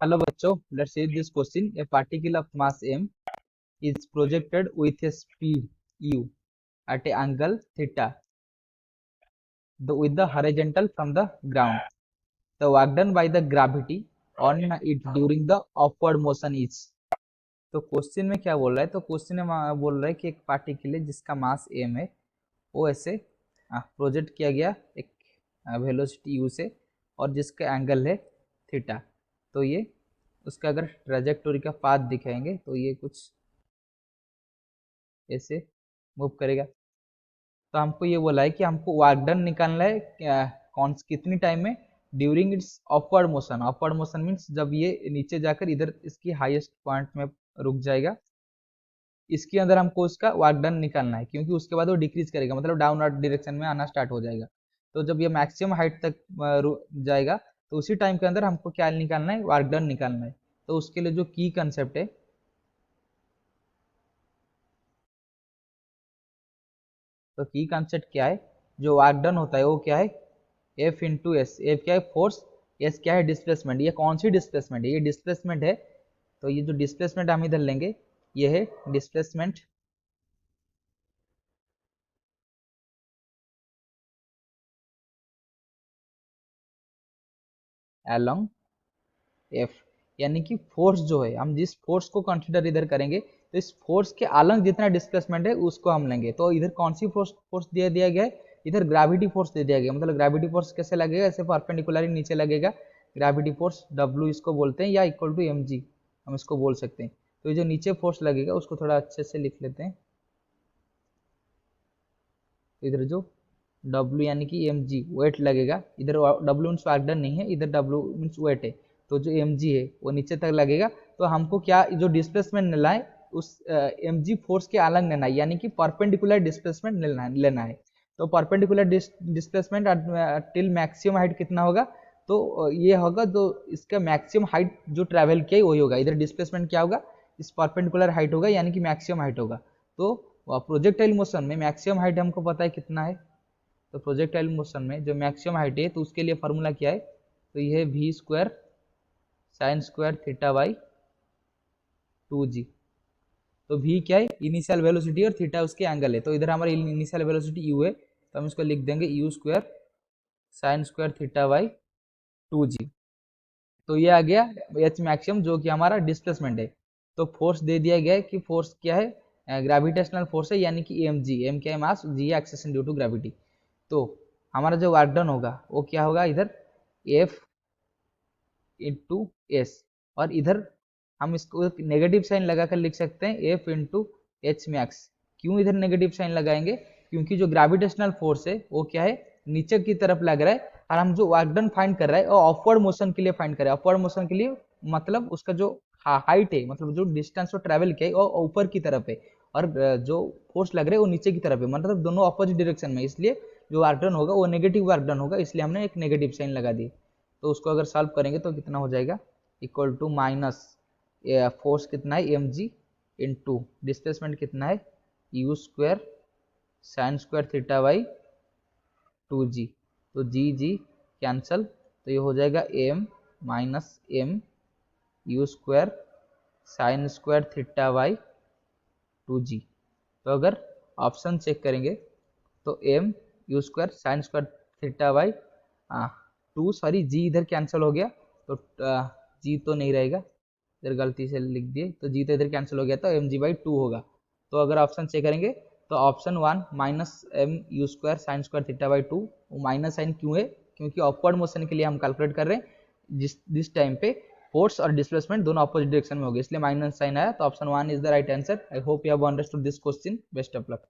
Hello बच्चों, let's see this question. A particle of mass m is projected with a speed u at an angle theta with the horizontal from the ground. The work done by the gravity on it during the upward motion is. तो question में क्या बोल रहा है? तो question में बोल रहा है कि एक पार्टिकल है जिसका मास m है, वो ऐसे प्रोजेक्ट किया गया एक वेलोसिटी u से और जिसका एंगल है थीटा। तो ये उसका अगर ट्रेजेक्टोरी का पाथ दिखाएंगे तो ये कुछ ऐसे मूव करेगा। तो हमको ये बोला है कि हमको वर्क डन निकालना है कौन कितनी टाइम में, during its upward motion. Upward motion means जब ये नीचे जाकर इधर इसकी हाईएस्ट पॉइंट में रुक जाएगा, इसके अंदर हमको उसका वर्क डन निकालना है, क्योंकि उसके बाद वो डिक्रीज करेगा, मतलब डाउनवर्ड डायरेक्शन में आना स्टार्ट हो जाएगा। तो जब ये मैक्सिमम हाइट तक जाएगा तो उसी टाइम के अंदर हमको क्या निकालना है, वर्क डन निकालना है। तो उसके लिए जो की कंसेप्ट है, तो की कंसेप्ट क्या है, जो वर्क डन होता है वो क्या है, एफ इंटू एस। एफ क्या है, फोर्स, एस क्या है, डिस्प्लेसमेंट। ये कौन सी डिस्प्लेसमेंट है, ये डिस्प्लेसमेंट है। तो ये जो डिस्प्लेसमेंट हम इधर लेंगे, ये है डिस्प्लेसमेंट अलोंग एफ। यानी कि फोर्स जो है, हम जिस फोर्स को कंसिडर इधर करेंगे, तो इस फोर्स के अलग जितना डिस्प्लेसमेंट है उसको हम लेंगे। तो इधर कौन सी फोर्स फोर्स दिया दिया गया है, इधर ग्रेविटी फोर्स दे दिया गया। मतलब ग्रेविटी फोर्स कैसे लगेगा, ऐसे परपेंडिकुलरली नीचे लगेगा। ग्रेविटी फोर्स डब्ल्यू इसको बोलते हैं, या इक्वल टू एम जी हम इसको बोल सकते हैं। तो ये जो नीचे फोर्स लगेगा उसको थोड़ा अच्छे से लिख लेते हैं। तो इधर जो W यानी कि एम जी वेट लगेगा, इधर W मीन्स वर्क डन नहीं है, इधर W मीन्स वेट है। तो जो एम जी है वो नीचे तक लगेगा। तो हमको क्या जो डिस्प्लेसमेंट लेना है, उस एम जी फोर्स के अलग लेना है, यानी कि परपेंडिकुलर डिस्प्लेसमेंट लेना है। तो perpendicular displacement till maximum height कितना होगा, तो ये होगा, तो इसका मैक्सिमम हाइट जो ट्रैवल किया है वही होगा। इधर डिस्प्लेसमेंट क्या होगा, इस परपेंडिकुलर हाइट होगा, यानी कि मैक्सिमम हाइट होगा। तो प्रोजेक्टाइल मोशन में मैक्सिमम हाइट हमको पता है कितना है। तो प्रोजेक्टाइल मोशन में जो मैक्सिमम हाइट है, तो उसके लिए फॉर्मूला क्या है, तो ये है v square sine square theta by 2g। तो v क्या है, इनिशियल वेलोसिटी, और थीटा उसके एंगल है। तो इधर हमारी इनिशियल वेलोसिटी u है, तो हम इसको लिख देंगे u square sine square theta by 2g। तो ये आ गया एच मैक्सिमम, जो कि हमारा डिस्प्लेसमेंट है। तो फोर्स दे दिया गया है कि फोर्स क्या है, ग्रेविटेशनल फोर्स है, यानी कि एम जी। एम क्या है, मास, जी एक्सेशन ड्यू टू ग्रेविटी। तो हमारा जो वर्क डन होगा वो क्या होगा, इधर एफ इंटू एस, और इधर हम इसको नेगेटिव साइन लगाकर लिख सकते हैं एफ इंटू एच मैक्स। क्यों इधर नेगेटिव साइन लगाएंगे, क्योंकि जो ग्रेविटेशनल फोर्स है वो क्या है, नीचे की तरफ लग रहा है, और हम जो वर्क डन फाइंड कर रहे हैं वो अपवर्ड मोशन के लिए फाइंड कर रहे हैं। अपवर्ड मोशन के लिए मतलब उसका जो हाइट है, मतलब जो डिस्टेंस वो ट्रेवल किया है वो ऊपर की तरफ है, और जो फोर्स लग रहा है वो नीचे की तरफ है, मतलब दोनों अपोजिट डायरेक्शन में। इसलिए जो वर्क डन होगा वो नेगेटिव वर्क डन होगा, इसलिए हमने एक नेगेटिव साइन लगा दी। तो उसको अगर सॉल्व करेंगे तो कितना हो जाएगा, इक्वल टू माइनस फोर्स कितना है एम जी, इंटू डिस्प्लेसमेंट कितना है u square sine square theta by 2g। तो जी जी कैंसल, तो ये हो जाएगा m minus m u square sine square theta by 2g। तो अगर ऑप्शन चेक करेंगे तो m u square sine square theta by 2, sorry g इधर कैंसिल हो गया, तो जी तो नहीं रहेगा, इधर गलती से लिख दिए, तो जी तो इधर कैंसिल हो गया, तो एम जी बाई 2 होगा। तो अगर ऑप्शन चेक करेंगे तो option 1 minus m u square sine square theta by 2, वो माइनस साइन क्यों है, क्योंकि अपवर्ड मोशन के लिए हम कैलकुलेट कर रहे हैं, जिस टाइम पे फोर्स और डिस्प्लेसमेंट दोनों अपोजिट डायरेक्शन में हो गए, इसलिए माइनस साइन आया। तो option 1 is the right answer. I hope you have understood this question. Best of luck.